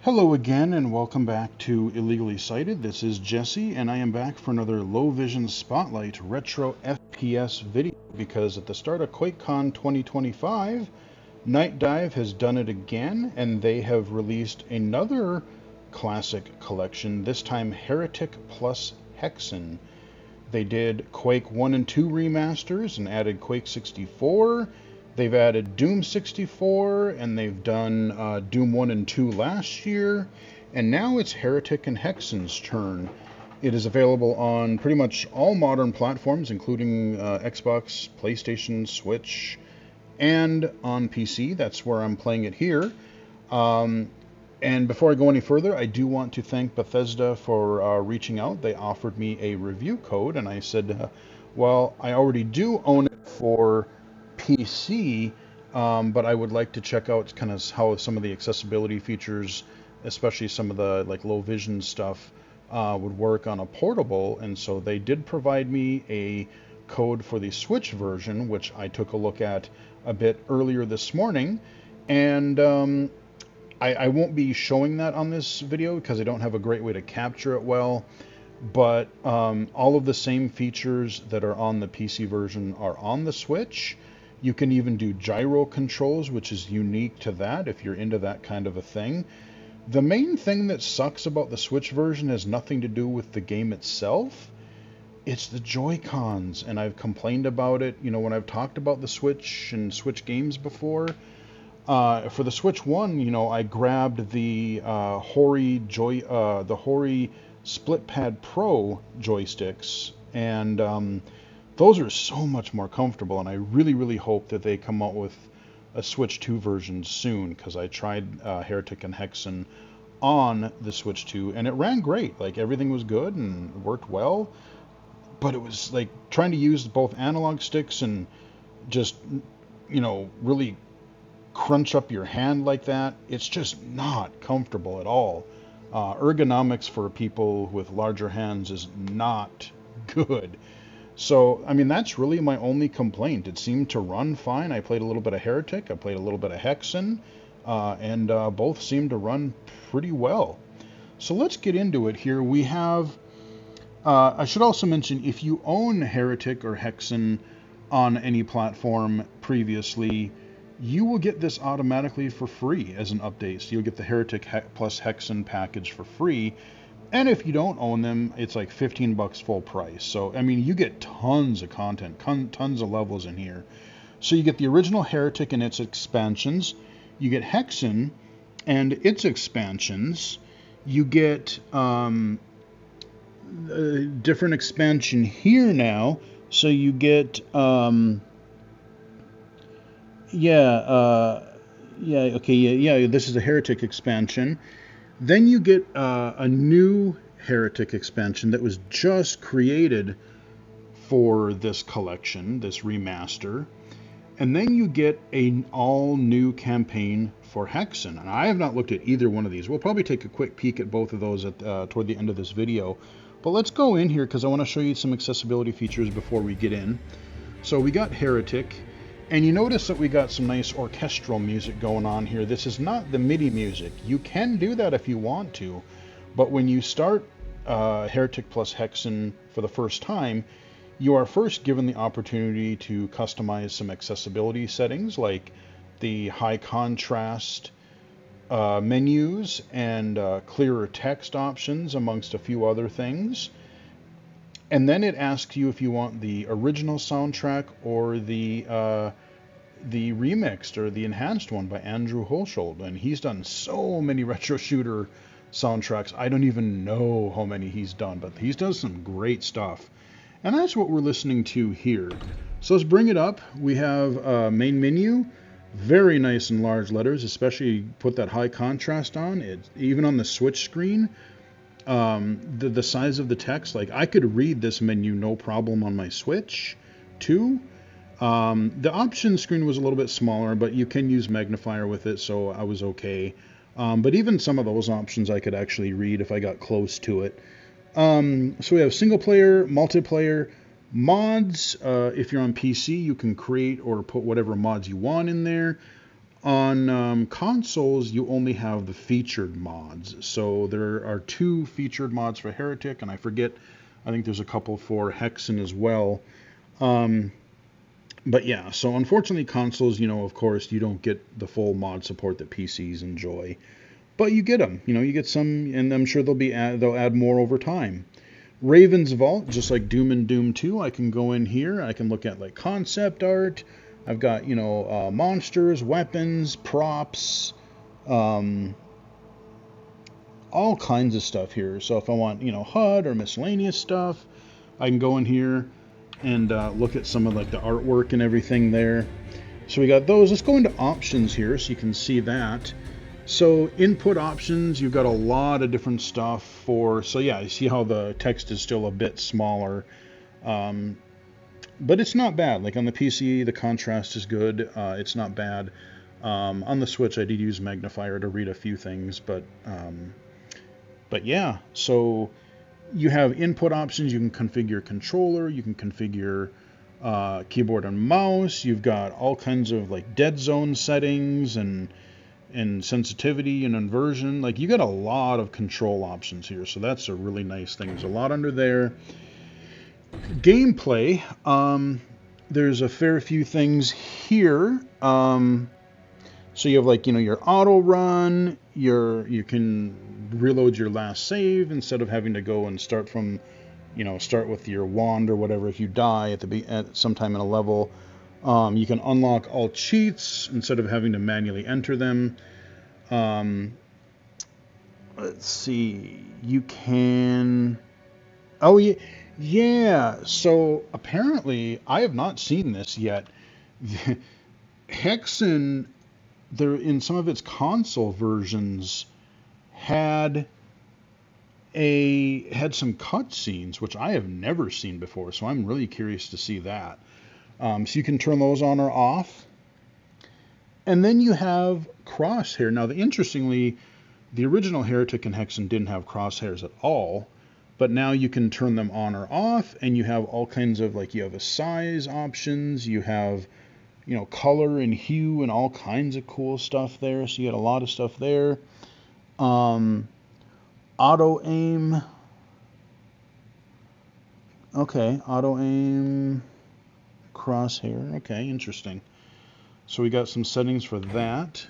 Hello again and welcome back to Illegally Cited. This is Jesse and I am back for another Low Vision Spotlight Retro FPS video because at the start of QuakeCon 2025, Nightdive has done it again and they have released another classic collection, this time Heretic plus Hexen. They did Quake 1 and 2 remasters and added Quake 64. They've added Doom 64, and they've done Doom 1 and 2 last year, and now it's Heretic and Hexen's turn. It is available on pretty much all modern platforms, including Xbox, PlayStation, Switch, and on PC. That's where I'm playing it here. And before I go any further, I do want to thank Bathesda for reaching out. They offered me a review code, and I said, well, I already do own it for PC, but I would like to check out kind of how some of the accessibility features, especially some of the like low vision stuff, would work on a portable. And so they did provide me a code for the Switch version, which I took a look at a bit earlier this morning. And I won't be showing that on this video because I don't have a great way to capture it well. But all of the same features that are on the PC version are on the Switch. You can even do gyro controls, which is unique to that if you're into that kind of a thing. The main thing that sucks about the Switch version has nothing to do with the game itself. It's the Joy-Cons, and I've complained about it, when I've talked about the Switch and Switch games before. For the Switch 1, I grabbed the Hori Split Pad Pro joysticks, and those are so much more comfortable, and I really, really hope that they come out with a Switch 2 version soon, because I tried Heretic and Hexen on the Switch 2, and it ran great. Like, everything was good and worked well, but it was like trying to use both analog sticks and just, really crunch up your hand like that. It's just not comfortable at all. Ergonomics for people with larger hands is not good. So, that's really my only complaint. It seemed to run fine. I played a little bit of Heretic, I played a little bit of Hexen, and both seemed to run pretty well. So let's get into it here. We have, I should also mention, if you own Heretic or Hexen on any platform previously, you will get this automatically for free as an update. So you'll get the Heretic plus Hexen package for free. And if you don't own them, it's like $15 full price. So, you get tons of content, tons of levels in here. So you get the original Heretic and its expansions. You get Hexen and its expansions. You get a different expansion here now. So you get, this is a Heretic expansion. Then you get a new Heretic expansion that was just created for this collection, this remaster. And then you get an all-new campaign for Hexen. And I have not looked at either one of these. We'll probably take a quick peek at both of those toward the end of this video. But let's go in here because I want to show you some accessibility features before we get in. So we got Heretic. And you notice that we got some nice orchestral music going on here. This is not the MIDI music. You can do that if you want to, but when you start Heretic plus Hexen for the first time, you are first given the opportunity to customize some accessibility settings like the high contrast menus and clearer text options, amongst a few other things. And then it asks you if you want the original soundtrack or the remixed or the enhanced one by Andrew Holshold. And he's done so many retro shooter soundtracks. I don't even know how many he's done, but he's done some great stuff. And that's what we're listening to here. So let's bring it up. We have main menu, very nice and large letters, especially put that high contrast on. It even on the Switch screen. The size of the text, like I could read this menu no problem on my Switch too. The option screen was a little bit smaller, but you can use magnifier with it, so I was okay. But even some of those options I could actually read if I got close to it. So we have single player, multiplayer, mods. If you're on PC, you can create or put whatever mods you want in there. On consoles, you only have the featured mods. So there are 2 featured mods for Heretic, and I think there's a couple for Hexen as well. But yeah, so unfortunately consoles, of course, you don't get the full mod support that PCs enjoy. But you get them, you get some, and I'm sure they'll add more over time. Raven's Vault, just like Doom and Doom 2, I can go in here, I can look at like concept art. I've got, monsters, weapons, props, all kinds of stuff here. So if I want, HUD or miscellaneous stuff, I can go in here and look at some of like the artwork and everything there. So we got those. Let's go into options here so you can see that. So input options, you've got a lot of different stuff for, so yeah, you see how the text is still a bit smaller. But it's not bad. Like on the PC, the contrast is good. It's not bad. On the Switch, I did use magnifier to read a few things, but yeah. So you have input options. You can configure controller. You can configure keyboard and mouse. You've got all kinds of like dead zone settings and sensitivity and inversion. Like you got a lot of control options here. So that's a really nice thing. There's a lot under there. Gameplay, there's a fair few things here. So you have like, your auto run, you can reload your last save instead of having to go and start from, start with your wand or whatever if you die at sometime in a level. You can unlock all cheats instead of having to manually enter them. Let's see, you can, oh yeah. Yeah, so apparently, I have not seen this yet. Hexen, in some of its console versions, had some cutscenes, which I have never seen before, so I'm really curious to see that. So you can turn those on or off. And then you have crosshair. Now, interestingly, the original Heretic and Hexen didn't have crosshairs at all. But now you can turn them on or off, and you have all kinds of, like, you have a size options, you have, color and hue and all kinds of cool stuff there. So you got a lot of stuff there. Auto aim. Okay, auto aim, crosshair. Okay, interesting. So we got some settings for that.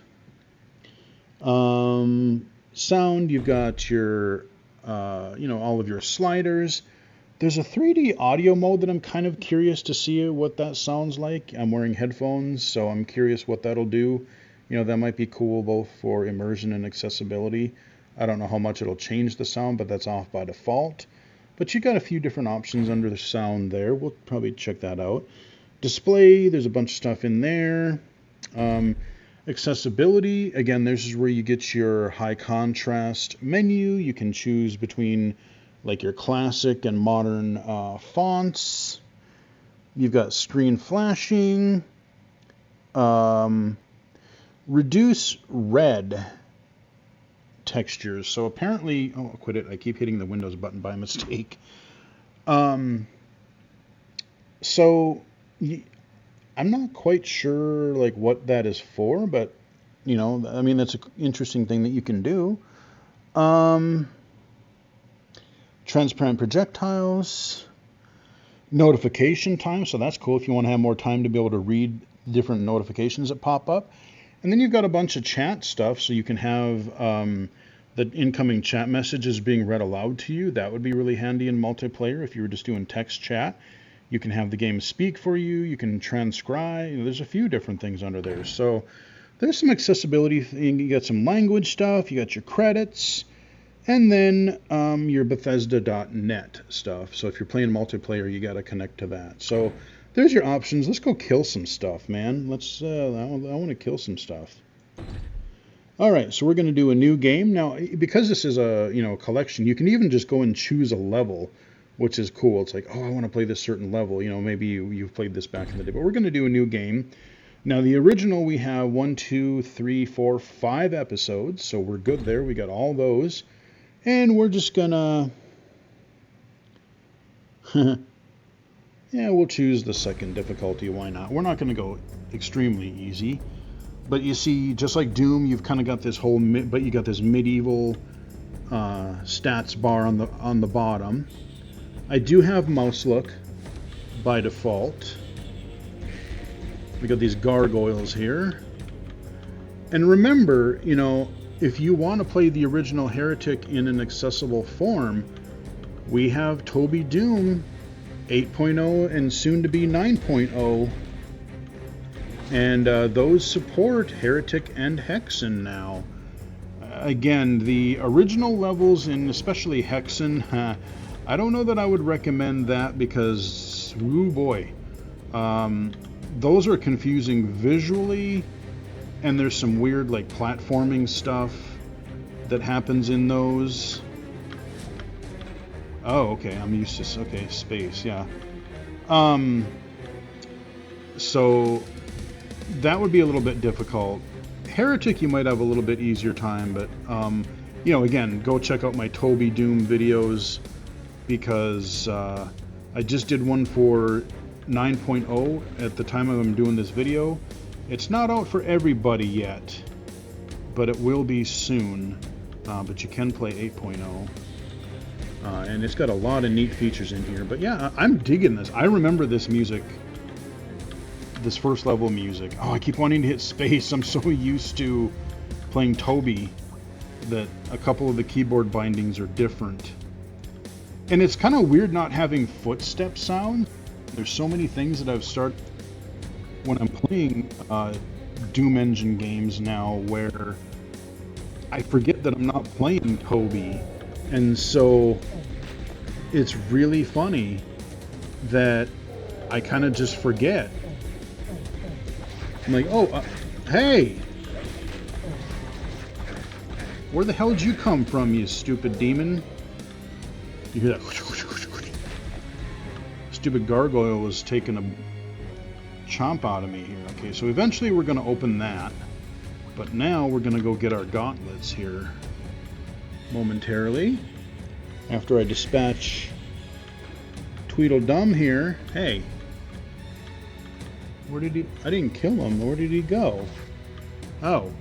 Sound, you've got your all of your sliders. There's a 3D audio mode that I'm kind of curious to see what that sounds like. I'm wearing headphones, so I'm curious what that'll do. That might be cool both for immersion and accessibility. I don't know how much it'll change the sound, but that's off by default. But you got a few different options under the sound there. We'll probably check that out. Display, there's a bunch of stuff in there. Accessibility, again, this is where you get your high contrast menu. You can choose between like your classic and modern fonts. You've got screen flashing, reduce red textures. So apparently, oh, quit it. I keep hitting the Windows button by mistake. So I'm not quite sure like what that is for, but I mean, that's an interesting thing that you can do. Transparent projectiles, notification time. So that's cool if you want to have more time to be able to read different notifications that pop up. And then you've got a bunch of chat stuff. So you can have the incoming chat messages being read aloud to you. That would be really handy in multiplayer if you were just doing text chat. You can have the game speak for you. You can transcribe. There's a few different things under there. So there's some accessibility. You got some language stuff. You got your credits. And then your Bathesda.net stuff. So if you're playing multiplayer, you got to connect to that. So there's your options. Let's go kill some stuff, man. Let's. I want to kill some stuff. All right, so we're going to do a new game. Now, because this is a collection, you can even just go and choose a level, which is cool. It's like, oh, I want to play this certain level. Maybe you've played this back in the day. But we're going to do a new game. Now, the original, we have 1, 2, 3, 4, 5 episodes. So we're good there. We got all those. And we're just going to... yeah, we'll choose the second difficulty. Why not? We're not going to go extremely easy. But you see, just like Doom, you've kind of got this whole, but you got this medieval stats bar on the bottom. I do have mouse look by default. We got these gargoyles here. And remember, you know, if you want to play the original Heretic in an accessible form, we have Toby Doom 8.0 and soon to be 9.0. And those support Heretic and Hexen now. Again, the original levels, and especially Hexen, I don't know that I would recommend that because, woo boy, those are confusing visually, and there's some weird like platforming stuff that happens in those. Oh, okay, I'm used to, okay, space, yeah. So that would be a little bit difficult. Heretic you might have a little bit easier time, but you know, again, go check out my Toby Doom videos, because I just did one for 9.0 at the time I'm doing this video. It's not out for everybody yet, but it will be soon. But you can play 8.0. And it's got a lot of neat features in here. But yeah, I'm digging this. I remember this music, this first level music. Oh, I keep wanting to hit space. I'm so used to playing Toby that a couple of the keyboard bindings are different. And it's kind of weird not having footstep sound. There's so many things that I've started when I'm playing Doom Engine games now where I forget that I'm not playing Toby. And so it's really funny that I kind of just forget. I'm like, oh, hey! Where the hell did you come from, you stupid demon? You hear that? Stupid gargoyle was taking a chomp out of me here. Okay, so eventually we're going to open that. But now we're going to go get our gauntlets here momentarily. After I dispatch Tweedledum here. Hey. Where did he... I didn't kill him. Where did he go? Oh.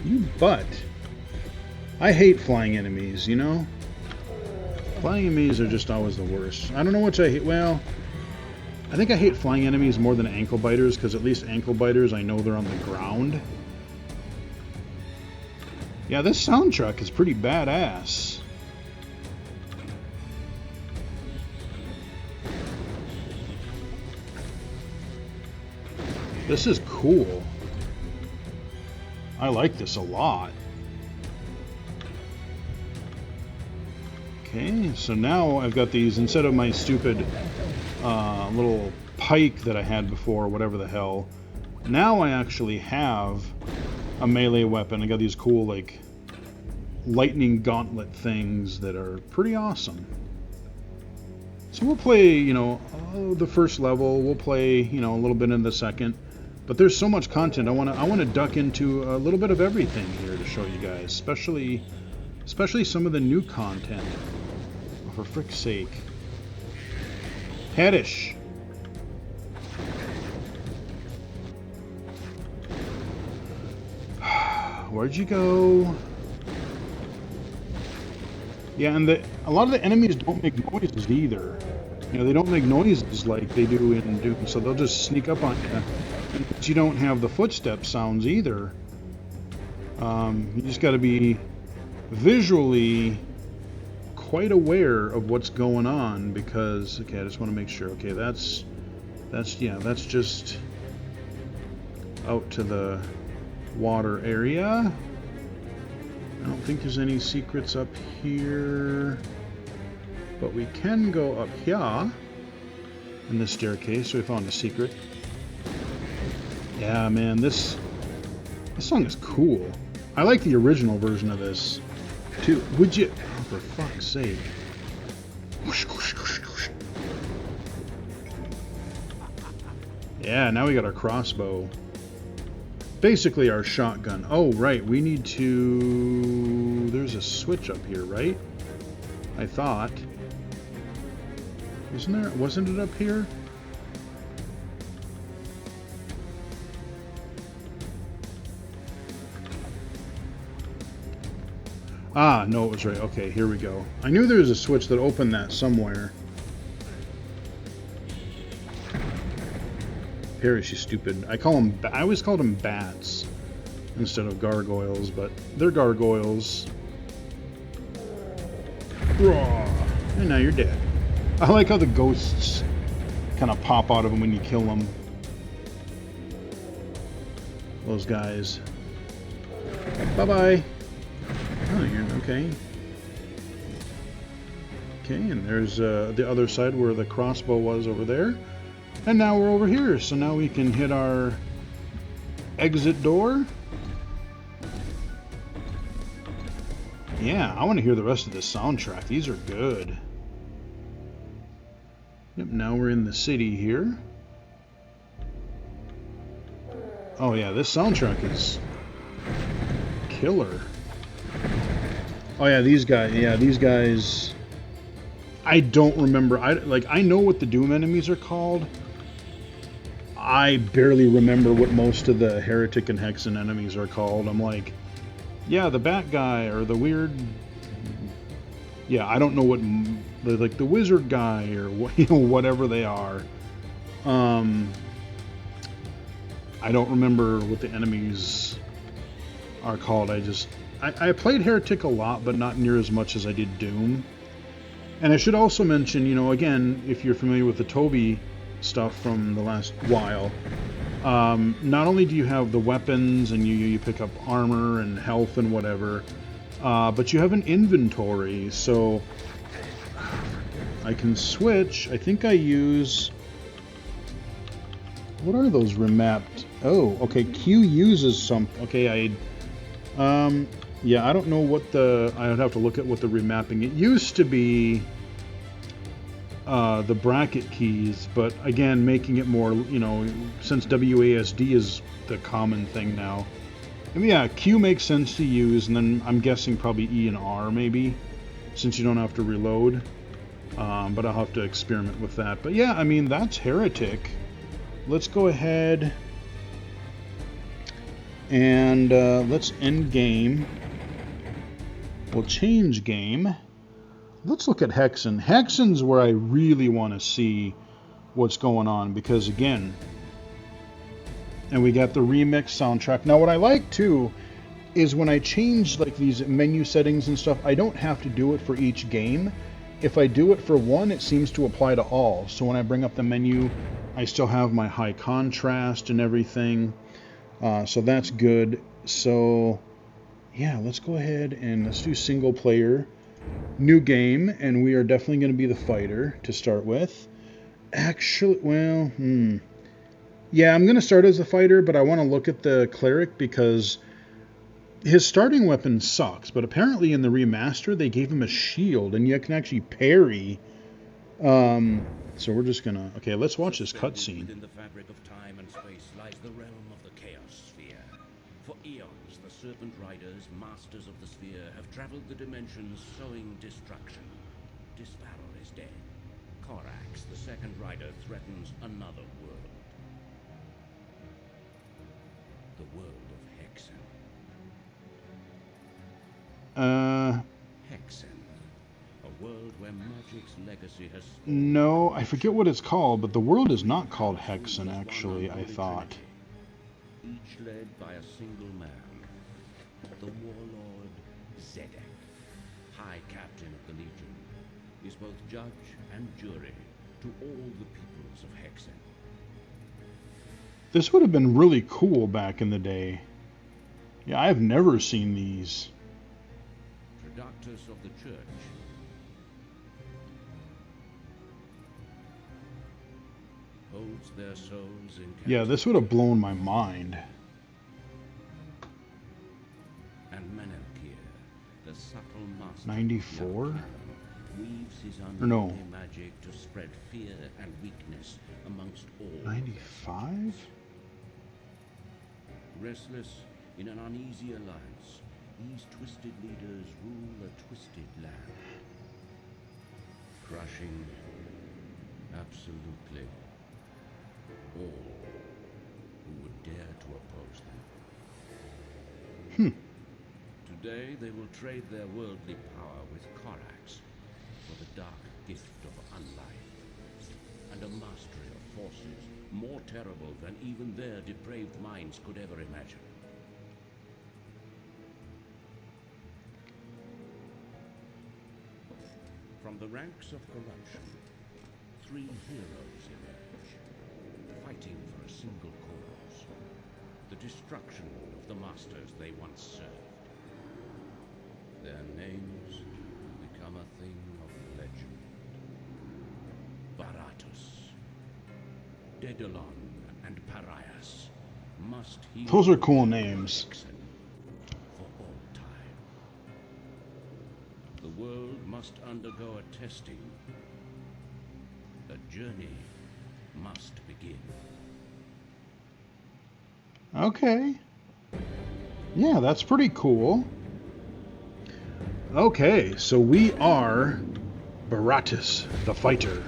You butt. I hate flying enemies, you know? Flying enemies are just always the worst. I don't know which I hate. Well, I think I hate flying enemies more than ankle biters, because at least ankle biters, I know they're on the ground. Yeah, this soundtrack is pretty badass. This is cool. I like this a lot. Okay, so now I've got these, instead of my stupid little pike that I had before, whatever the hell, now I actually have a melee weapon. I got these cool, like, lightning gauntlet things that are pretty awesome. So we'll play, you know, the first level. We'll play, you know, a little bit in the second. But there's so much content. I want to duck into a little bit of everything here to show you guys, especially some of the new content. Oh, for frick's sake. Headish. Where'd you go? Yeah, and a lot of the enemies don't make noises either. You know, they don't make noises like they do in Doom, so they'll just sneak up on you. But you don't have the footstep sounds either. You just got to be visually quite aware of what's going on, because, okay, I just want to make sure. Okay, that's just out to the water area. I don't think there's any secrets up here, but we can go up here in this staircase. So we found a secret. Yeah, man, this song is cool. I like the original version of this too. Would you? Oh, for fuck's sake! Yeah, now we got our crossbow. Basically our shotgun. Oh, right, we need to... There's a switch up here, right? I thought. Isn't there? Wasn't it up here? Ah, no, it was right. Okay, here we go. I knew there was a switch that opened that somewhere. Parrish is stupid. I always called them bats instead of gargoyles, but they're gargoyles. Raw. And now you're dead. I like how the ghosts kind of pop out of them when you kill them. Those guys. Bye-bye. Oh, you're okay. Okay, and there's the other side where the crossbow was over there. And now we're over here, so now we can hit our exit door. Yeah, I want to hear the rest of this soundtrack. These are good. Yep, now we're in the city here. Oh yeah, this soundtrack is killer. Oh yeah, these guys. I don't remember. I know what the Doom enemies are called. I barely remember what most of the Heretic and Hexen enemies are called. I'm like, yeah, the bat guy or the weird. Yeah, I don't know what like the wizard guy or whatever they are. I don't remember what the enemies are called. I played Heretic a lot, but not near as much as I did Doom. And I should also mention, again, if you're familiar with the Toby stuff from the last while, not only do you have the weapons and you pick up armor and health and whatever, but you have an inventory, so I can switch. I think I use... What are those remapped? Oh, okay, Q uses some... Okay, yeah, I don't know what I would have to look at what the remapping... It used to be the bracket keys, but again, making it more, since WASD is the common thing now. And yeah, Q makes sense to use, and then I'm guessing probably E and R maybe, since you don't have to reload. But I'll have to experiment with that. But yeah, I mean, that's Heretic. Let's go ahead and let's end game. We'll change game. Let's look at Hexen. Hexen's where I really want to see what's going on, because again, and we got the remix soundtrack. Now what I like too is when I change like these menu settings and stuff, I don't have to do it for each game. If I do it for one, it seems to apply to all. So when I bring up the menu, I still have my high contrast and everything. So that's good. So yeah, let's go ahead and let's do single player. New game, and we are definitely going to be the fighter to start with. Actually, well, yeah, I'm going to start as the fighter, but I want to look at the cleric because his starting weapon sucks, but apparently in the remaster they gave him a shield, and you can actually parry. So we're just going to... Okay, let's watch this cutscene. Within the fabric of time and space lies the realm of the Chaos Sphere. For eons, the Serpent Riders, masters of the sphere, have traveled the dimensions sowing destruction. Disparol is dead. Korax, the second rider, threatens another world. The world of Hexen. Hexen. A world where magic's legacy has... No, I forget what it's called, but the world is not called Hexen, actually, I thought. Each led by a single man. The warlord Zedek, High Captain of the Legion, is both judge and jury to all the peoples of Hexen. This would have been really cool back in the day. Yeah, I've never seen these. Traductors of the Church. Holds their souls in Yeah, this would have blown my mind. And Menelkir, the subtle master 94? weaves his Or no. unholy magic to spread fear and weakness amongst all. 95? Restless in an uneasy alliance, these twisted leaders rule a twisted land. Crushing absolutely all who would dare to oppose them. Today they will trade their worldly power with Korax for the dark gift of unlife and a mastery of forces more terrible than even their depraved minds could ever imagine. From the ranks of corruption, 3 heroes emerge, fighting for a single cause: the destruction of the masters they once served. Their names become a thing of legend. Baratus, Daedalon, and Parias must heal. Those are cool names. For all time. The world must undergo a testing. A journey must begin. Okay. Yeah, that's pretty cool. Okay, so we are Baratus, the fighter.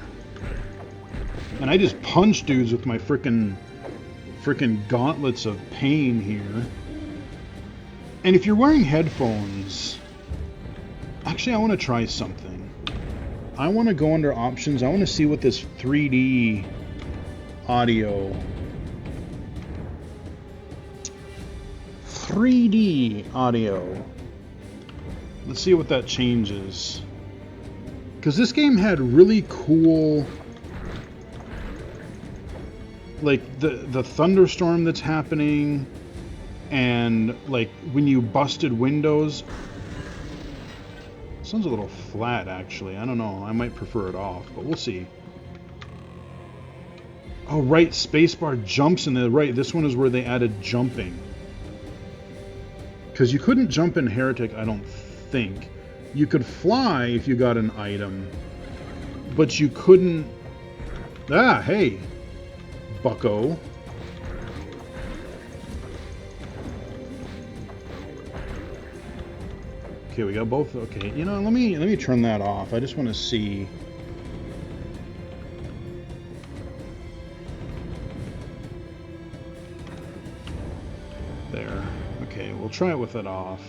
And I just punch dudes with my frickin' gauntlets of pain here. And if you're wearing headphones, actually I want to try something. I want to go under options. I want to see what this 3D audio... 3D audio. Let's see what that changes. Because this game had really cool... like the thunderstorm that's happening, and like when you busted windows. Sounds a little flat actually. I don't know. I might prefer it off, but we'll see. Oh right, spacebar jumps in the right. This one is where they added jumping. Because you couldn't jump in Heretic, I don't think. You could fly if you got an item, but you couldn't... Ah, hey, bucko. Okay, we got both. Okay, you know, let me turn that off. I just want to see. There. Okay, we'll try it with it off.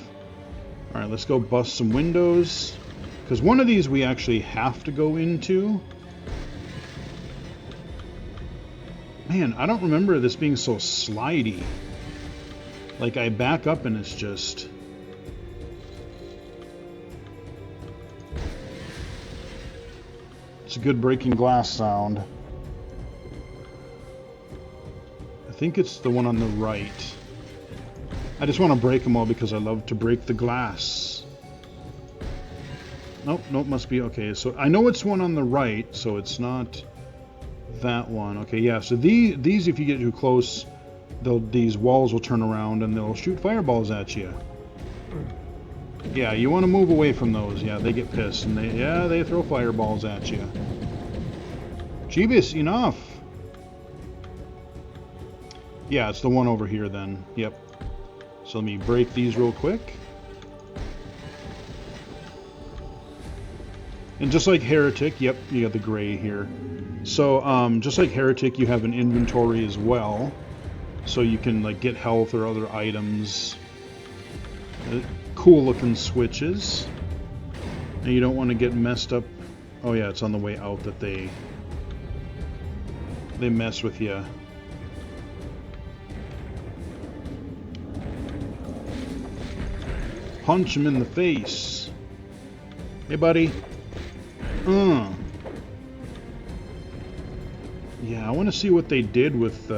All right, let's go bust some windows, because one of these we actually have to go into. Man, I don't remember this being so slidey. Like, I back up and it's just... It's a good breaking glass sound. I think it's the one on the right. I just want to break them all because I love to break the glass. Nope, must be... Okay, so I know it's one on the right, so it's not... that one. Okay, yeah, so these if you get too close, these walls will turn around and they'll shoot fireballs at you. Yeah, you want to move away from those. Yeah, they get pissed and they throw fireballs at you. Jeebus, enough. Yeah, it's the one over here then. Yep. So let me break these real quick. And just like Heretic, yep, you got the gray here. So, just like Heretic, you have an inventory as well. So you can, like, get health or other items. Cool looking switches. And you don't want to get messed up. Oh yeah, it's on the way out that they mess with you. Punch him in the face. Hey, buddy. Yeah, I want to see what they did with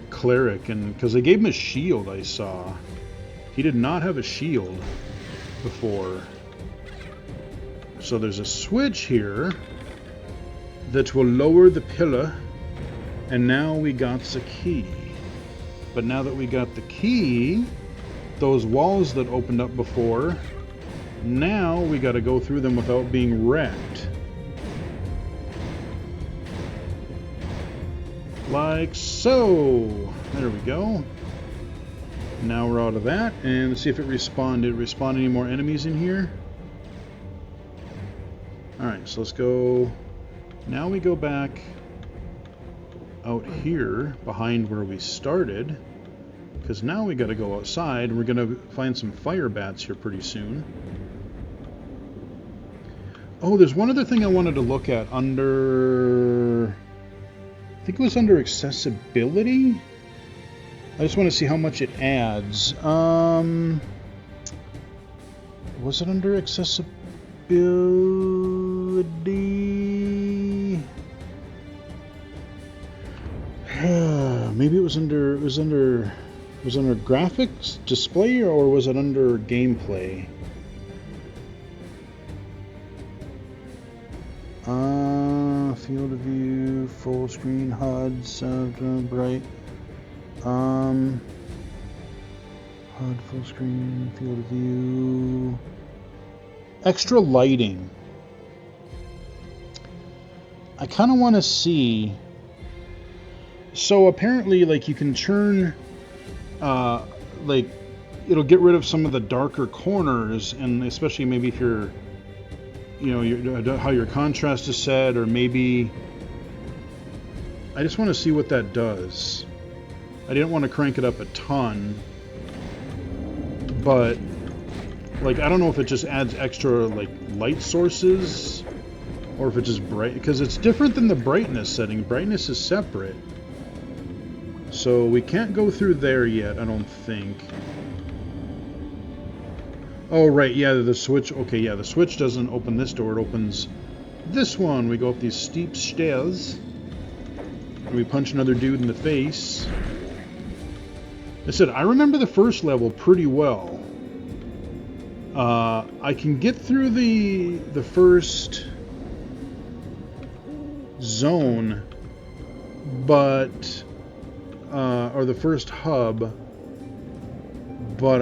Cleric, and because they gave him a shield, I saw. He did not have a shield before. So there's a switch here that will lower the pillar, and now we got the key. But now that we got the key, those walls that opened up before, now we got to go through them without being wrecked. Like so. There we go. Now we're out of that, and let's see if it respawned. Did it respawn any more enemies in here? Alright, so let's go. Now we go back out here behind where we started. Because now we got to go outside, and we're going to find some fire bats here pretty soon. Oh, there's one other thing I wanted to look at under... I think it was under accessibility? I just want to see how much it adds. Was it under accessibility? Maybe it was under graphics, display, or was it under gameplay? Field of view, full screen, HUD, sound, bright. HUD, full screen, field of view. Extra lighting. I kind of want to see. So apparently, like, you can turn, like, it'll get rid of some of the darker corners, and especially maybe if you're, you know, how your contrast is set, or maybe, I just want to see what that does. I didn't want to crank it up a ton, but, like, I don't know if it just adds extra, like, light sources, or if it just bright, because it's different than the brightness setting. Brightness is separate. So we can't go through there yet, I don't think. Oh, right, yeah, the switch. Okay, yeah, the switch doesn't open this door. It opens this one. We go up these steep stairs. And we punch another dude in the face. I said, I remember the first level pretty well. I can get through the first zone, but... or the first hub, but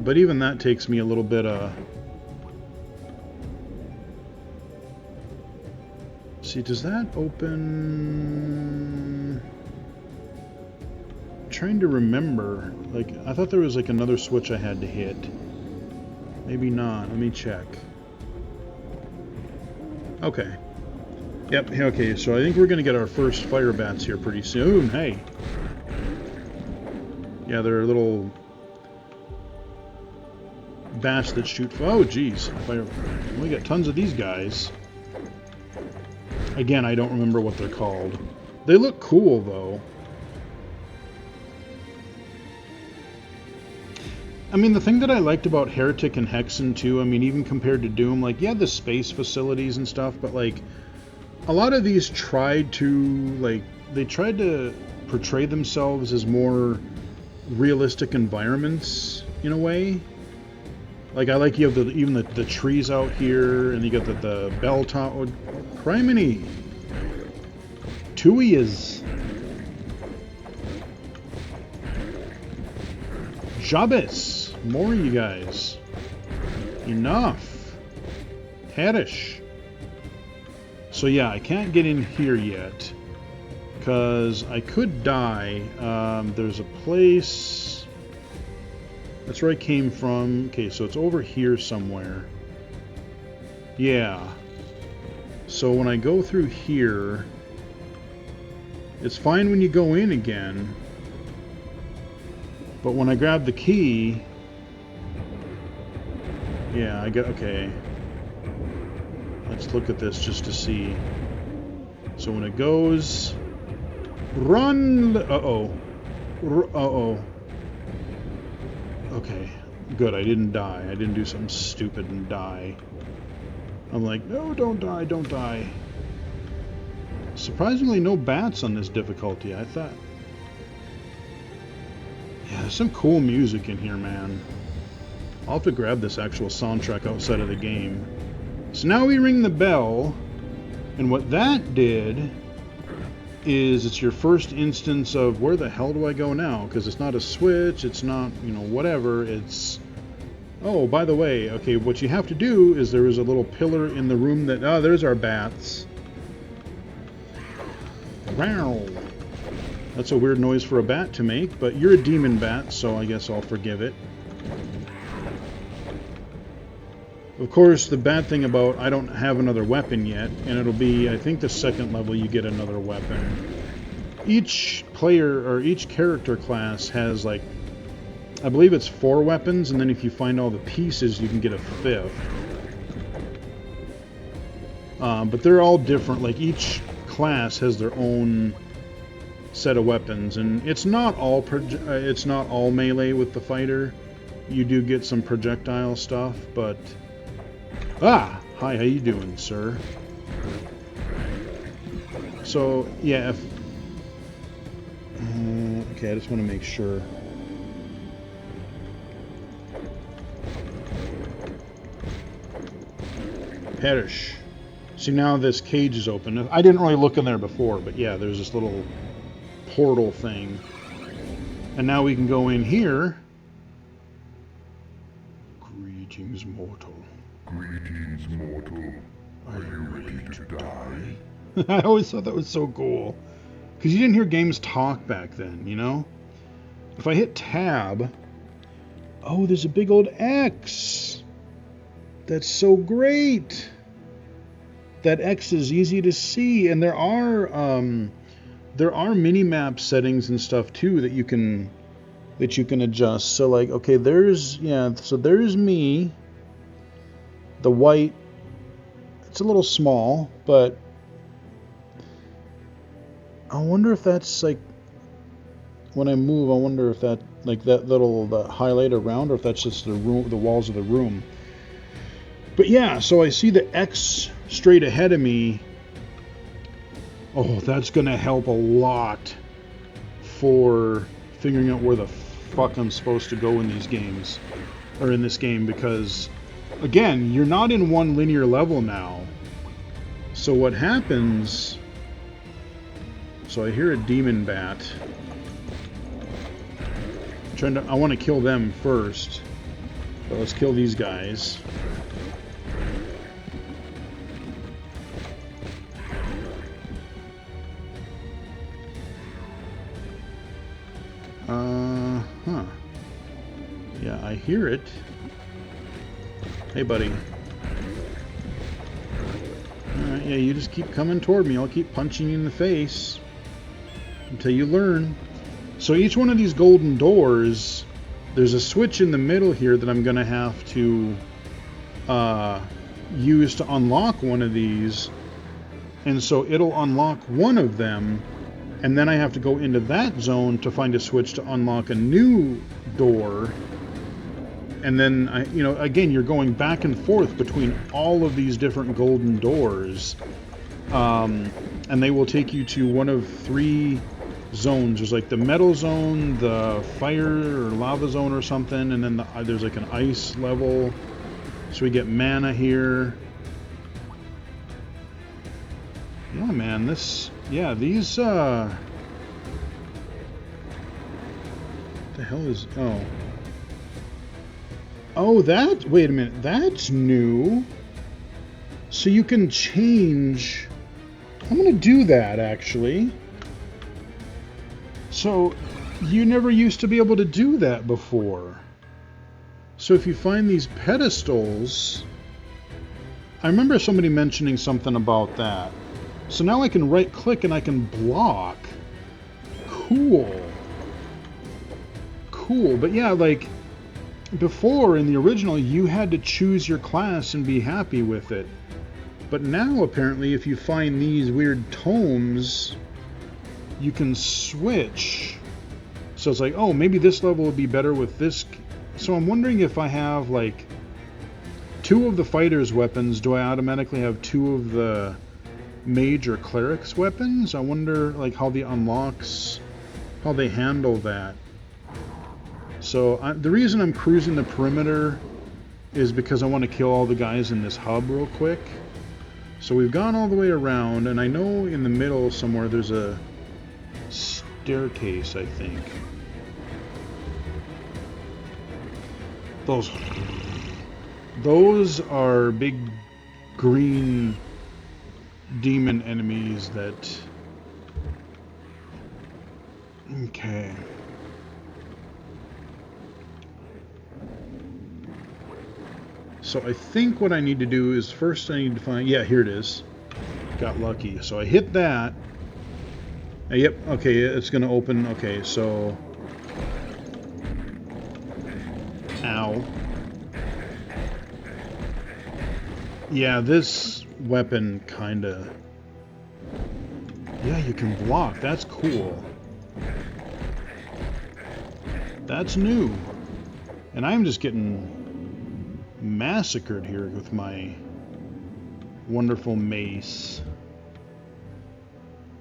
but even that takes me a little bit see, does that open? I'm trying to remember, like, I thought there was like another switch I had to hit. Maybe not. Let me check. Okay. Yep, okay, so I think we're going to get our first fire bats here pretty soon. Hey. Yeah, they're little bats that shoot... Oh, geez. We got tons of these guys. Again, I don't remember what they're called. They look cool, though. I mean, the thing that I liked about Heretic and Hexen, too, I mean, even compared to Doom, like, yeah, the space facilities and stuff, but, like... A lot of these tried to, like, they tried to portray themselves as more realistic environments, in a way. Like, I like you have even the trees out here, and you got the bell tower. Criminy! Tui is... Jabez! More of you guys. Enough! Haddish! So yeah, I can't get in here yet, because I could die. There's a place... That's where I came from. Okay, so it's over here somewhere. Yeah. So when I go through here, it's fine when you go in again, but when I grab the key... Yeah, I got... Okay. Let's look at this just to see. So when it goes... Run! Uh-oh. Uh-oh. Okay. Good, I didn't die. I didn't do something stupid and die. I'm like, no, don't die, don't die. Surprisingly, no bats on this difficulty. I thought... Yeah, there's some cool music in here, man. I'll have to grab this actual soundtrack outside of the game. So now we ring the bell, and what that did is it's your first instance of where the hell do I go now? Because it's not a switch, it's not, you know, whatever, it's... Oh, by the way, okay, what you have to do is there is a little pillar in the room that... Oh, there's our bats. Wow. That's a weird noise for a bat to make, but you're a demon bat, so I guess I'll forgive it. Of course, the bad thing about I don't have another weapon yet, and it'll be, I think, the second level you get another weapon. each player or each character class has like, I believe it's 4 weapons, and then if you find all the pieces, you can get a 5th. But they're all different. Like each class has their own set of weapons, and it's not all melee with the fighter. You do get some projectile stuff, but hi, how you doing, sir? So yeah, if okay, I just want to make sure. Perish. See, now this cage is open. I didn't really look in there before, but yeah, there's this little portal thing. And now we can go in here. Greetings, mortal. Greetings, mortal. Are you ready to die? I always thought that was so cool. Because you didn't hear games talk back then, you know? If I hit tab... Oh, there's a big old X! That's so great! That X is easy to see, and there are mini-map settings and stuff too that you can adjust. So like, okay, there's me. The white, it's a little small, but I wonder if that's like, when I move, I wonder if that, like that little highlight around, or if that's just the walls of the room. But yeah, so I see the X straight ahead of me. Oh, that's gonna help a lot for figuring out where the fuck I'm supposed to go in these games, or in this game, because again, you're not in one linear level now. So what happens, so I hear a demon bat. I want to kill them first. So let's kill these guys. Yeah, I hear it. Hey, buddy. Alright, yeah, you just keep coming toward me. I'll keep punching you in the face until you learn. So each one of these golden doors, there's a switch in the middle here that I'm going to have to use to unlock one of these. And so it'll unlock one of them, and then I have to go into that zone to find a switch to unlock a new door. And then, again, you're going back and forth between all of these different golden doors. And they will take you to one of 3 zones. There's like the metal zone, the fire or lava zone or something, and then there's like an ice level. So we get mana here. Yeah, man, these, the hell is, wait a minute, that's new. So you can change, I'm gonna do that actually. So you never used to be able to do that before. So if you find these pedestals, I remember somebody mentioning something about that. So now I can right click and I can block. Cool. Cool, but yeah, like before in the original you had to choose your class and be happy with it. But now apparently if you find these weird tomes, you can switch. So it's like, oh, maybe this level would be better with this. So I'm wondering if I have like 2 of the fighter's weapons, do I automatically have 2 of the mage or cleric's weapons? I wonder like how the unlocks, how they handle that. So the reason I'm cruising the perimeter is because I want to kill all the guys in this hub real quick. So we've gone all the way around, and I know in the middle somewhere there's a staircase, I think. Those are big green demon enemies that... Okay. So I think what I need to do is first I need to find... Yeah, here it is. Got lucky. So I hit that. Yep, okay, it's gonna open. Okay, so... Ow. Yeah, this weapon kinda... Yeah, you can block. That's cool. That's new. And I'm just getting massacred here with my wonderful mace.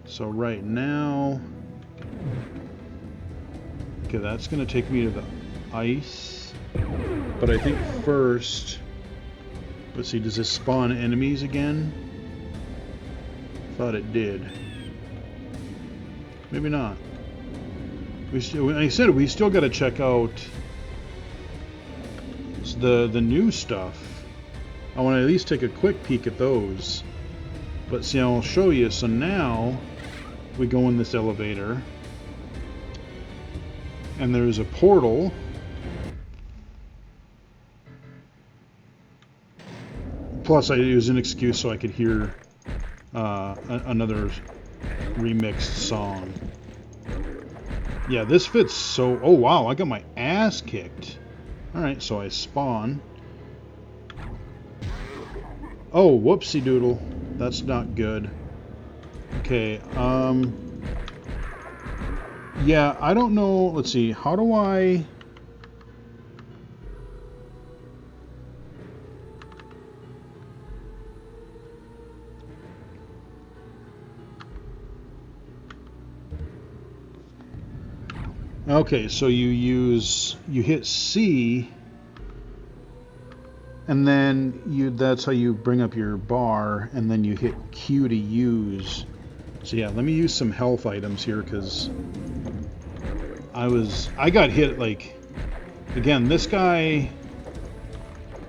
So right now... Okay, that's going to take me to the ice. But I think first... Let's see, does this spawn enemies again? Thought it did. Maybe not. Like I said, we still got to check out the new stuff. I want to at least take a quick peek at those. But see, I'll show you. So now we go in this elevator, and there's a portal. Plus, it was an excuse so I could hear another remixed song. Yeah, this fits so... Oh, wow, I got my ass kicked. Alright, so I spawn. Oh, whoopsie doodle. That's not good. Okay, yeah, I don't know... Let's see, how do I... Okay, so you hit C, and then that's how you bring up your bar, and then you hit Q to use. So yeah, let me use some health items here, because I got hit, like, again, this guy,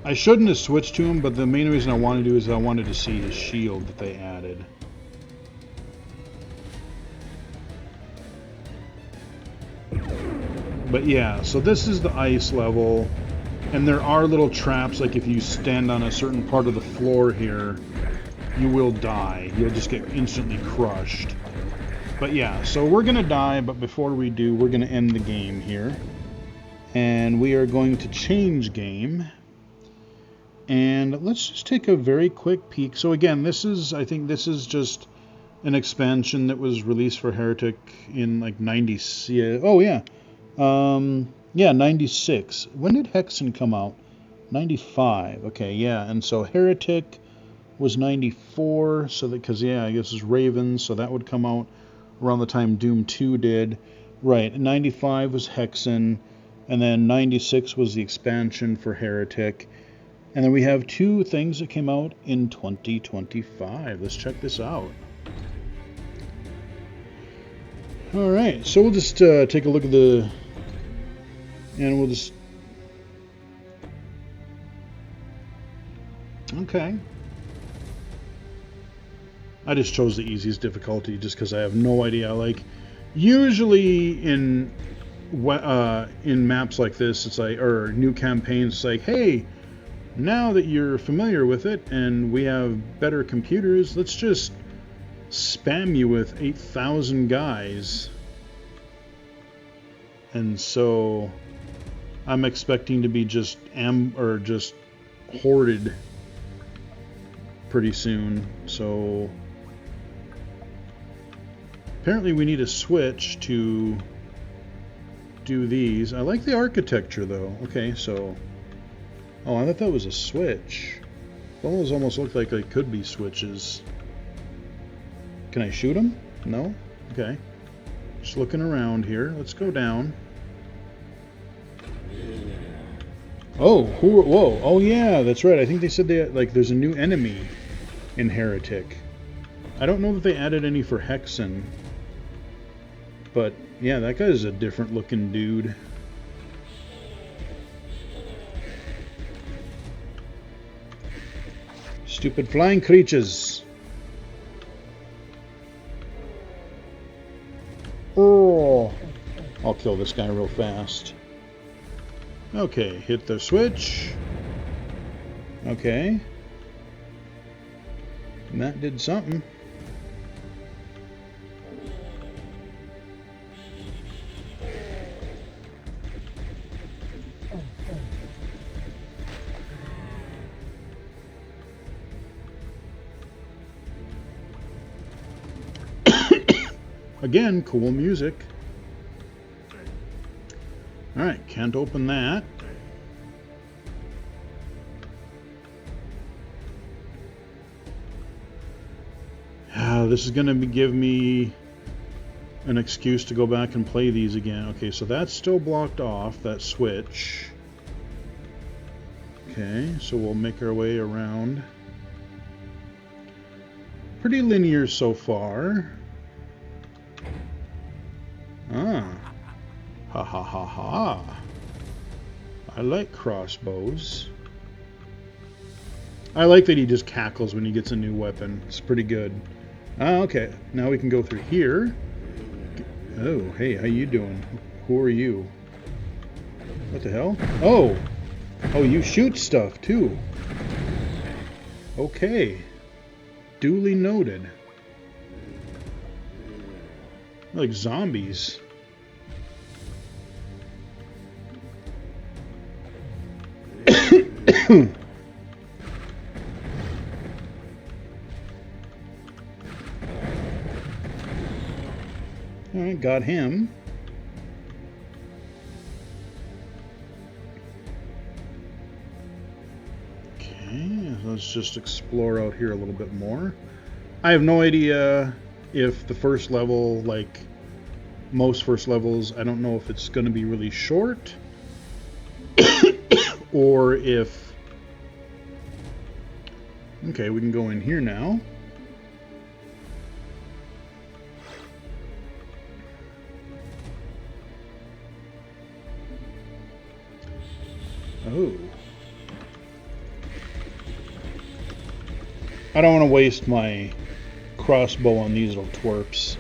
I shouldn't have switched to him, but the main reason I wanted to is I wanted to see his shield that they added. But yeah, so this is the ice level, and there are little traps, like if you stand on a certain part of the floor here, you will die. You'll just get instantly crushed. But yeah, so we're going to die, but before we do, we're going to end the game here. And we are going to change game. And let's just take a very quick peek. So again, I think this is just an expansion that was released for Heretic in like 90... Oh yeah. Yeah, 96. When did Hexen come out? 95. Okay, yeah. And so Heretic was 94. So that, because yeah, I guess it's Raven. So that would come out around the time Doom 2 did. Right. 95 was Hexen, and then 96 was the expansion for Heretic. And then we have two things that came out in 2025. Let's check this out. All right. So we'll just take a look at the. And we'll just... Okay. I just chose the easiest difficulty just because I have no idea. Like, usually in maps like this, it's like, or new campaigns, it's like, hey, now that you're familiar with it and we have better computers, let's just spam you with 8,000 guys. And so... I'm expecting to be just hoarded pretty soon. So apparently we need a switch to do these. I like the architecture though. Okay, so oh, I thought that was a switch. Those almost look like they could be switches. Can I shoot them? No? Okay. Just looking around here. Let's go down. Oh, whoa, oh yeah, that's right. I think they said there's a new enemy in Heretic. I don't know that they added any for Hexen. But yeah, that guy's a different looking dude. Stupid flying creatures. Oh, I'll kill this guy real fast. Okay, hit the switch. Okay. And that did something. Again, cool music. Alright, can't open that. This is going to give me an excuse to go back and play these again. Okay, so that's still blocked off, that switch. Okay, so we'll make our way around. Pretty linear so far. Ah. Ha ha ha ha. I like crossbows. I like that he just cackles when he gets a new weapon. It's pretty good. Okay, now we can go through here. Oh, hey, how you doing? Who are you? What the hell? Oh! Oh, you shoot stuff, too. Okay. Duly noted. Like zombies. Alright, got him. Okay, let's just explore out here a little bit more. I have no idea if the first level, like most first levels, I don't know if it's going to be really short or if... Okay, we can go in here now. Oh. I don't want to waste my crossbow on these little twerps.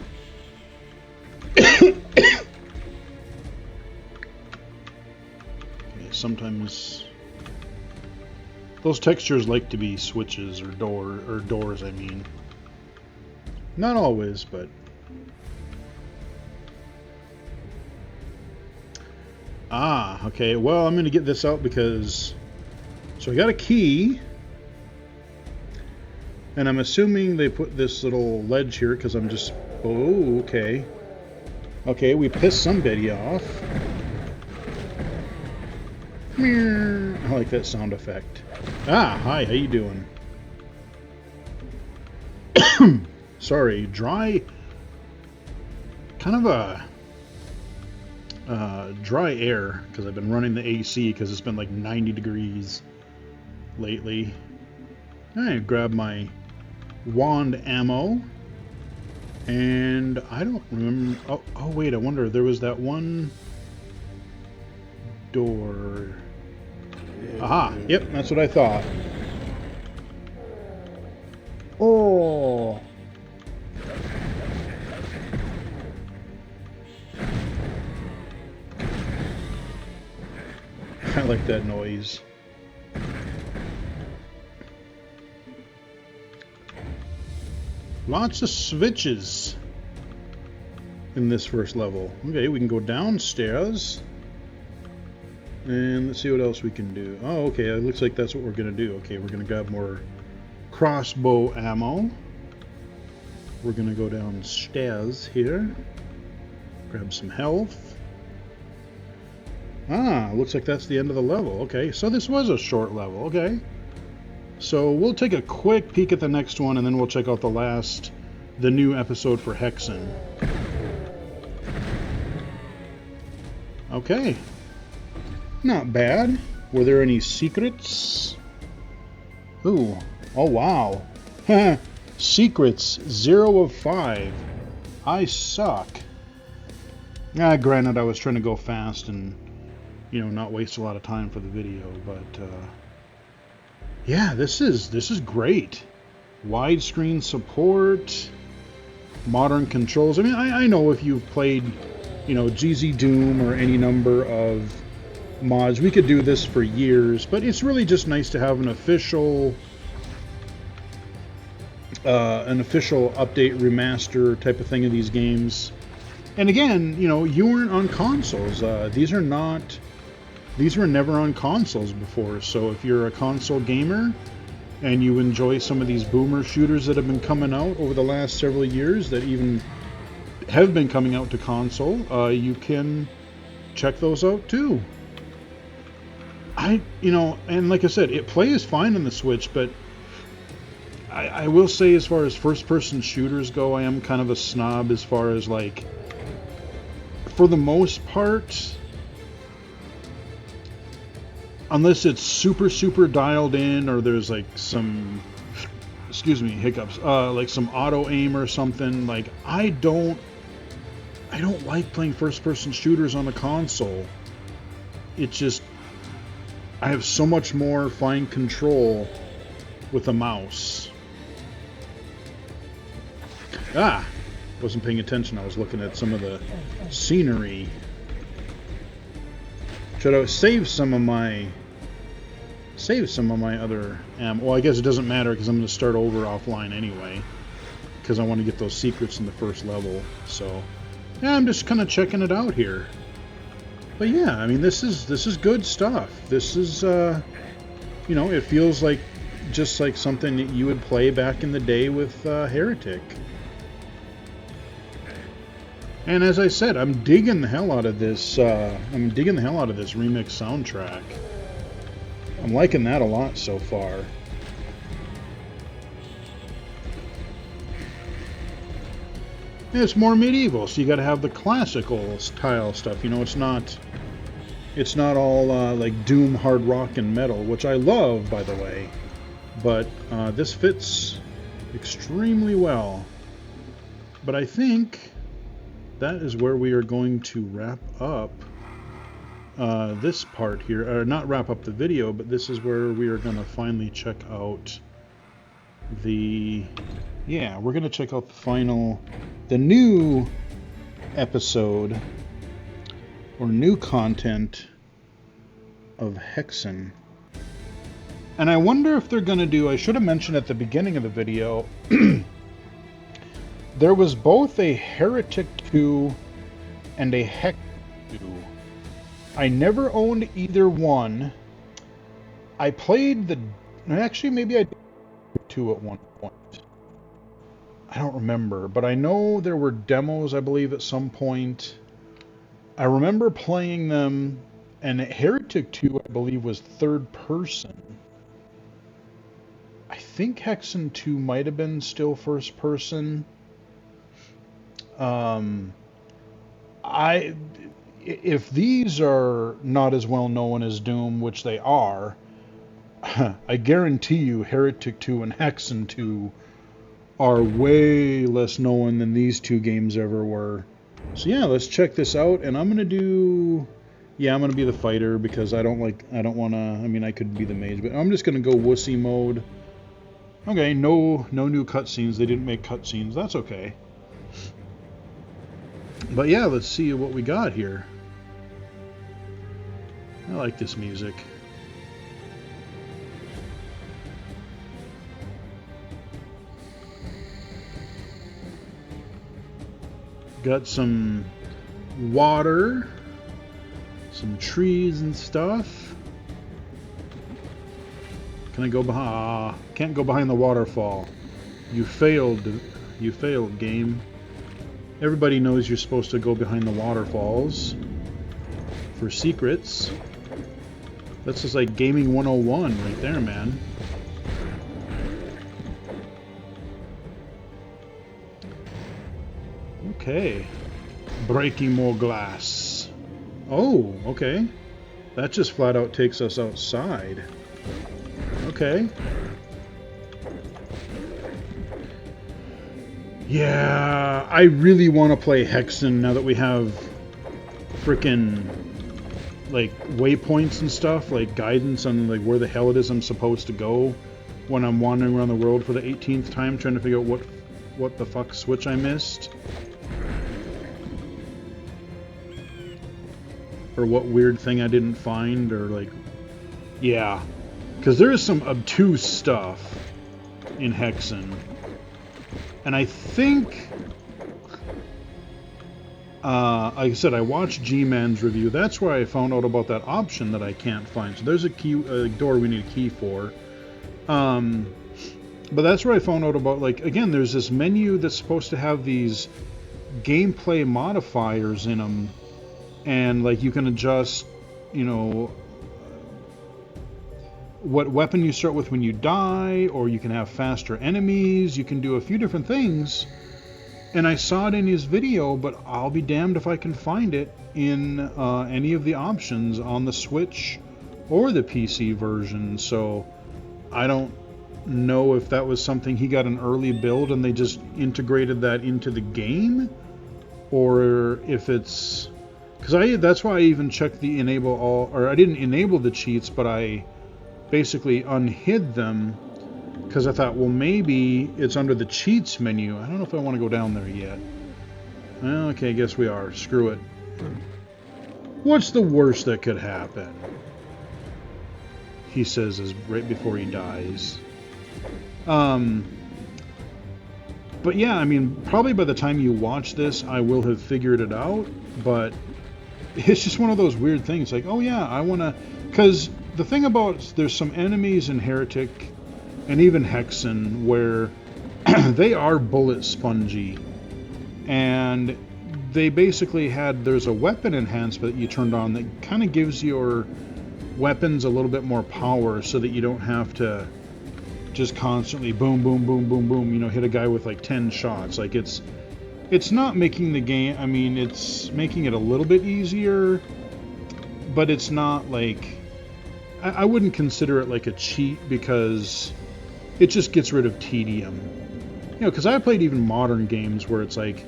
Sometimes those textures like to be switches or doors, I mean. Not always, but okay. Well, I'm going to get this out because... So I got a key. And I'm assuming they put this little ledge here because I'm just... Oh, okay. Okay, we pissed somebody off. I like that sound effect. Hi, how you doing? Sorry, dry... Kind of a... dry air because I've been running the AC because it's been like 90 degrees lately. I grab my wand ammo and I don't remember. Oh wait, I wonder, there was that one door. Aha, yep, that's what I thought. Oh, I like that noise. Lots of switches in this first level. Okay, we can go downstairs. And let's see what else we can do. Oh, okay, it looks like that's what we're going to do. Okay, we're going to grab more crossbow ammo. We're going to go downstairs here. Grab some health. Looks like that's the end of the level. Okay, so this was a short level. Okay. So we'll take a quick peek at the next one, and then we'll check out the new episode for Hexen. Okay. Not bad. Were there any secrets? Ooh. Oh, wow. Secrets, 0 of 5. I suck. Granted, I was trying to go fast and, you know, not waste a lot of time for the video, but, yeah, this is great. Widescreen support, modern controls. I mean, I know if you've played, you know, GZ Doom or any number of mods, we could do this for years, but it's really just nice to have an official update, remaster type of thing of these games. And again, you know, you weren't on consoles. These were never on consoles before, so if you're a console gamer and you enjoy some of these boomer shooters that have been coming out over the last several years that even have been coming out to console, you can check those out too. And like I said, it plays fine on the Switch, but I will say, as far as first-person shooters go, I am kind of a snob as far as, like, for the most part, unless it's super, super dialed in, or there's, like, some, excuse me, hiccups, like some auto-aim or something, like, I don't like playing first-person shooters on a console. It's just, I have so much more fine control with a mouse. Wasn't paying attention. I was looking at some of the scenery. Should I save some of my other ammo? Well, I guess it doesn't matter because I'm going to start over offline anyway, because I want to get those secrets in the first level. So yeah, I'm just kind of checking it out here. But yeah, I mean, this is good stuff. This is it feels like just like something that you would play back in the day with Heretic. And as I said, I'm digging the hell out of this. Remix soundtrack. I'm liking that a lot so far. And it's more medieval, so you got to have the classical style stuff. It's not all like Doom hard rock and metal, which I love, by the way. But this fits extremely well. But I think that is where we are going to wrap up this part here. Or not wrap up the video, but this is where we are going to finally check out the... Yeah, we're going to check out the new episode, or new content of Hexen. And I wonder if they're going to do... I should have mentioned at the beginning of the video... There was both a Heretic 2 and a Hexen 2. I never owned either one. I played actually, maybe I did 2 at one point. I don't remember, but I know there were demos, I believe, at some point. I remember playing them, and Heretic 2, I believe, was third person. I think Hexen 2 might have been still first person. If these are not as well known as Doom, which they are, I guarantee you Heretic 2 and Hexen 2 are way less known than these two games ever were. So yeah, let's check this out, and I'm gonna be the fighter because I don't want to, I mean, I could be the mage, but I'm just gonna go wussy mode. Okay, no new cutscenes. They didn't make cutscenes. That's okay. But yeah, let's see what we got here. I like this music. Got some water, some trees and stuff. Can I go behind? Can't go behind the waterfall. You failed, game. Everybody knows you're supposed to go behind the waterfalls for secrets. That's just like gaming 101 right there, man. Okay. Breaking more glass. Oh, okay. That just flat out takes us outside. Okay. Yeah, I really want to play Hexen now that we have frickin' like waypoints and stuff, like guidance on like where the hell it is I'm supposed to go when I'm wandering around the world for the 18th time trying to figure out what the fuck switch I missed. Or what weird thing I didn't find, or like... Yeah. Because there is some obtuse stuff in Hexen. And I think... like I said, I watched G-Man's review. That's where I found out about that option that I can't find. So there's a key, door we need a key for. But that's where I found out about, like, again, there's this menu that's supposed to have these gameplay modifiers in them, and like you can adjust, you know, what weapon you start with when you die, or you can have faster enemies, you can do a few different things. And I saw it in his video, but I'll be damned if I can find it in any of the options on the Switch or the PC version. So I don't know if that was something he got an early build and they just integrated that into the game, or if it's... Because that's why I even checked the enable all, or I didn't enable the cheats, but I basically unhid them, because I thought, well, maybe it's under the cheats menu. I don't know if I want to go down there yet. Well, okay, I guess we are. Screw it. What's the worst that could happen? He says as right before he dies. But yeah, I mean, probably by the time you watch this, I will have figured it out, but it's just one of those weird things, like, oh yeah, I want to... Because the thing about, there's some enemies in Heretic and even Hexen where they are bullet spongy, and they basically there's a weapon enhancement that you turned on that kind of gives your weapons a little bit more power, so that you don't have to just constantly boom, boom, boom, boom, boom, you know, hit a guy with like 10 shots. Like, it's not making the game, I mean, it's making it a little bit easier, but it's not like, I wouldn't consider it like a cheat, because it just gets rid of tedium. You know, because I played even modern games where it's like,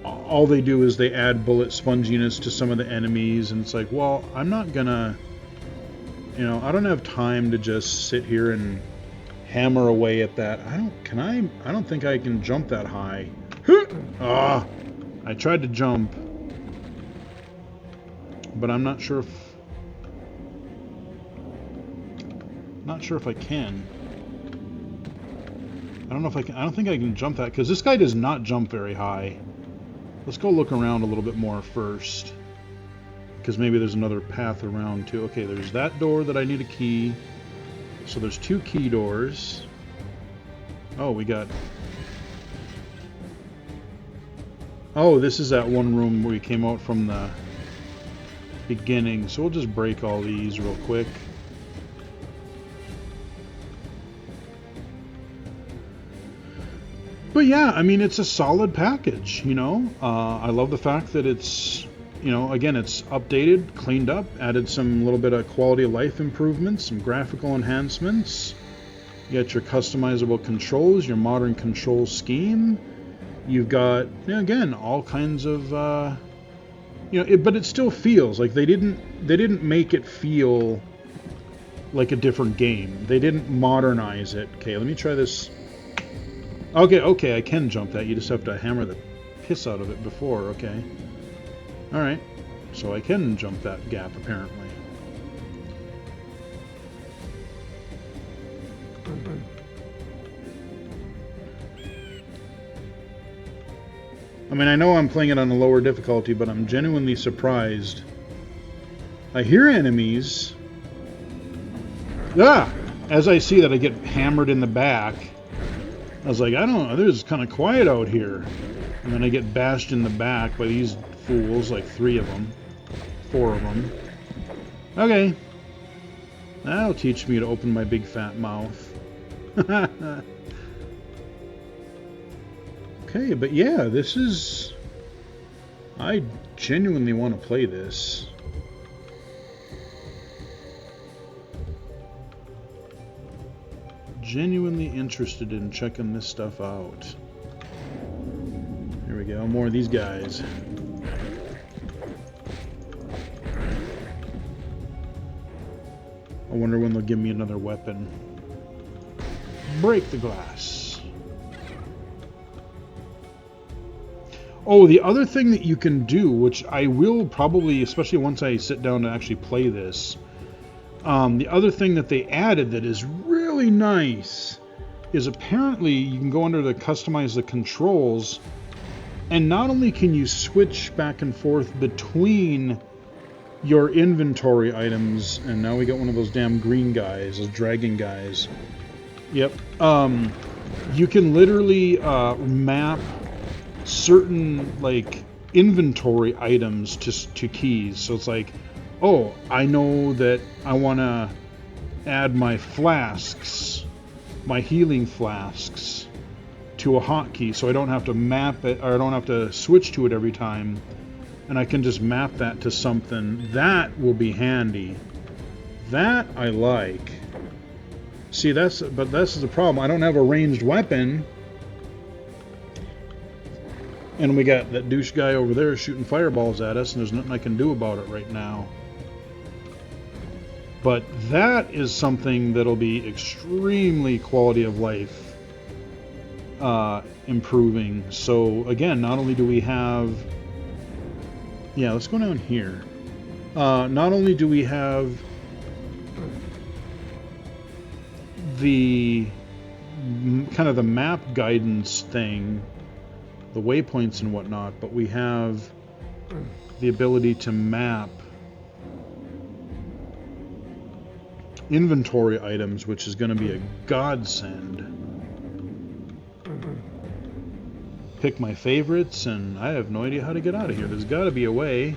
all they do is they add bullet sponginess to some of the enemies, and it's like, well, I'm not gonna, you know, I don't have time to just sit here and hammer away at that. I don't think I can jump that high. I tried to jump, but I'm not sure if I can. I don't know if I can. I don't think I can jump that, because this guy does not jump very high. Let's go look around a little bit more first, because maybe there's another path around too. Okay, there's that door that I need a key. So there's 2 key doors. Oh, we got... Oh, this is that one room where we came out from the beginning. So we'll just break all these real quick. But yeah, I mean, it's a solid package, you know. I love the fact that it's, you know, again, it's updated, cleaned up, added some little bit of quality of life improvements, some graphical enhancements. You got your customizable controls, your modern control scheme. You've got, you know, again, all kinds of, you know, but it still feels like they didn't make it feel like a different game. They didn't modernize it. Okay, let me try this. Okay, I can jump that. You just have to hammer the piss out of it before. Okay. Alright. So I can jump that gap, apparently. I mean, I know I'm playing it on a lower difficulty, but I'm genuinely surprised. I hear enemies. As I see that, I get hammered in the back. I was like, I don't know, this is kind of quiet out here. And then I get bashed in the back by these fools, like 3 of them. 4 of them. Okay. That'll teach me to open my big fat mouth. Okay, but yeah, this is... I genuinely want to play this. Genuinely interested in checking this stuff out. Here we go, more of these guys. I wonder when they'll give me another weapon. Break the glass. Oh, the other thing that you can do, which I will probably, especially once I sit down to actually play this, the other thing that they added that is really nice is apparently you can go under the customize the controls, and not only can you switch back and forth between your inventory items, and now we got one of those damn green guys, those dragon guys. Yep. You can literally map certain like inventory items to keys. So it's like, oh, I know that I want to add my flasks, my healing flasks, to a hotkey, so I don't have to map it, or I don't have to switch to it every time, and I can just map that to something. That will be handy. That I like. See, but this is the problem. I don't have a ranged weapon, and we got that douche guy over there shooting fireballs at us, and there's nothing I can do about it right now. But that is something that'll be extremely quality of life improving. So again, not only do we have, yeah, let's go down here. Not only do we have the kind of the map guidance thing, the waypoints and whatnot, but we have the ability to map inventory items, which is going to be a godsend. Pick my favorites, and I have no idea how to get out of here. There's got to be a way.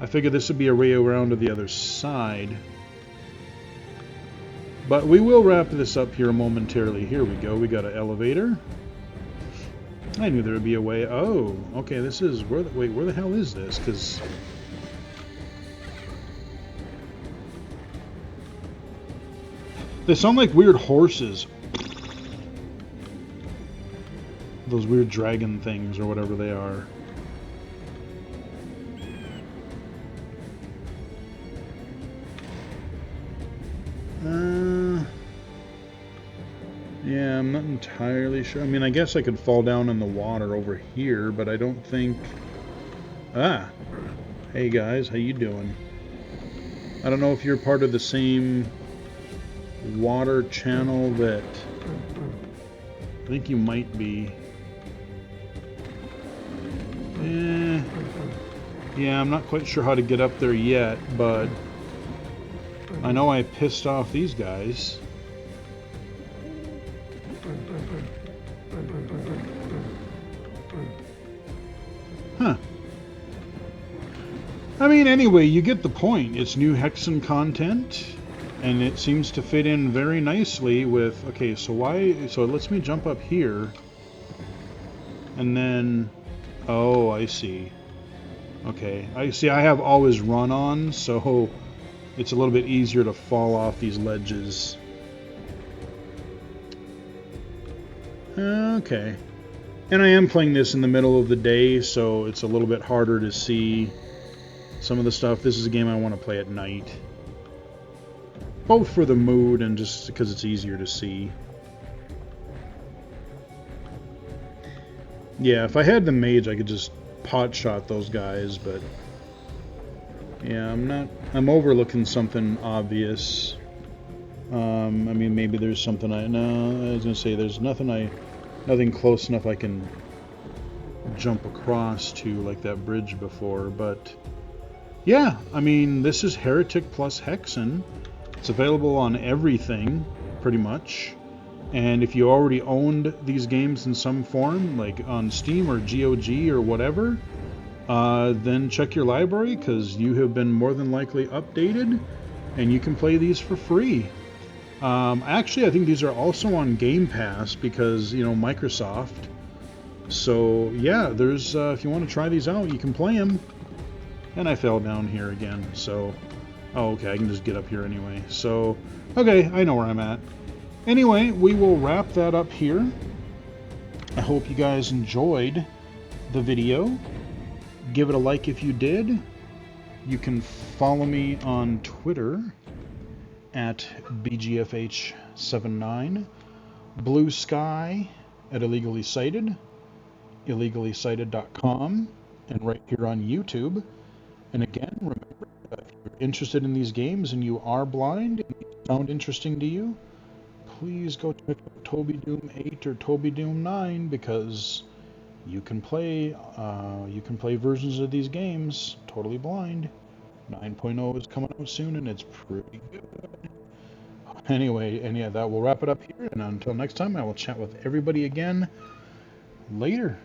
I figured this would be a way around to the other side. But we will wrap this up here momentarily. Here we go. We got an elevator. I knew there would be a way. Oh, okay. This is where. Wait, where the hell is this? Because they sound like weird horses. Those weird dragon things or whatever they are. Yeah, I'm not entirely sure. I mean, I guess I could fall down in the water over here, but I don't think... Ah! Hey guys, how you doing? I don't know if you're part of the same water channel that... I think you might be. Yeah, I'm not quite sure how to get up there yet, but I know I pissed off these guys. Huh. I mean, anyway, you get the point. It's new Hexen content, and it seems to fit in very nicely with... Okay, so why... So it lets me jump up here, and then... Oh, I see. Okay, I see. I have always run on, so it's a little bit easier to fall off these ledges. Okay. And I am playing this in the middle of the day, so it's a little bit harder to see some of the stuff. This is a game I want to play at night. Both for the mood and just because it's easier to see. Yeah, if I had the mage, I could just pot shot those guys, but yeah, I'm overlooking something obvious. I mean, maybe there's something I was gonna say there's nothing close enough I can jump across to like that bridge before, but yeah, I mean, this is Heretic plus Hexen. It's available on everything, pretty much. And if you already owned these games in some form, like on Steam or GOG or whatever, then check your library, because you have been more than likely updated, and you can play these for free. Actually, I think these are also on Game Pass, because, you know, Microsoft. So, yeah, there's, if you want to try these out, you can play them. And I fell down here again, so... Oh, okay, I can just get up here anyway. So, okay, I know where I'm at. Anyway, we will wrap that up here. I hope you guys enjoyed the video. Give it a like if you did. You can follow me on Twitter at BGFH79, Blue Sky at Illegally Cited, illegally-cited.com, and right here on YouTube. And again, remember, if you're interested in these games and you are blind and they sound interesting to you, please go check out Toby Doom 8 or Toby Doom 9, because you can play versions of these games totally blind. 9.0 is coming out soon, and it's pretty good. Anyway, and yeah, that will wrap it up here, and until next time, I will chat with everybody again later.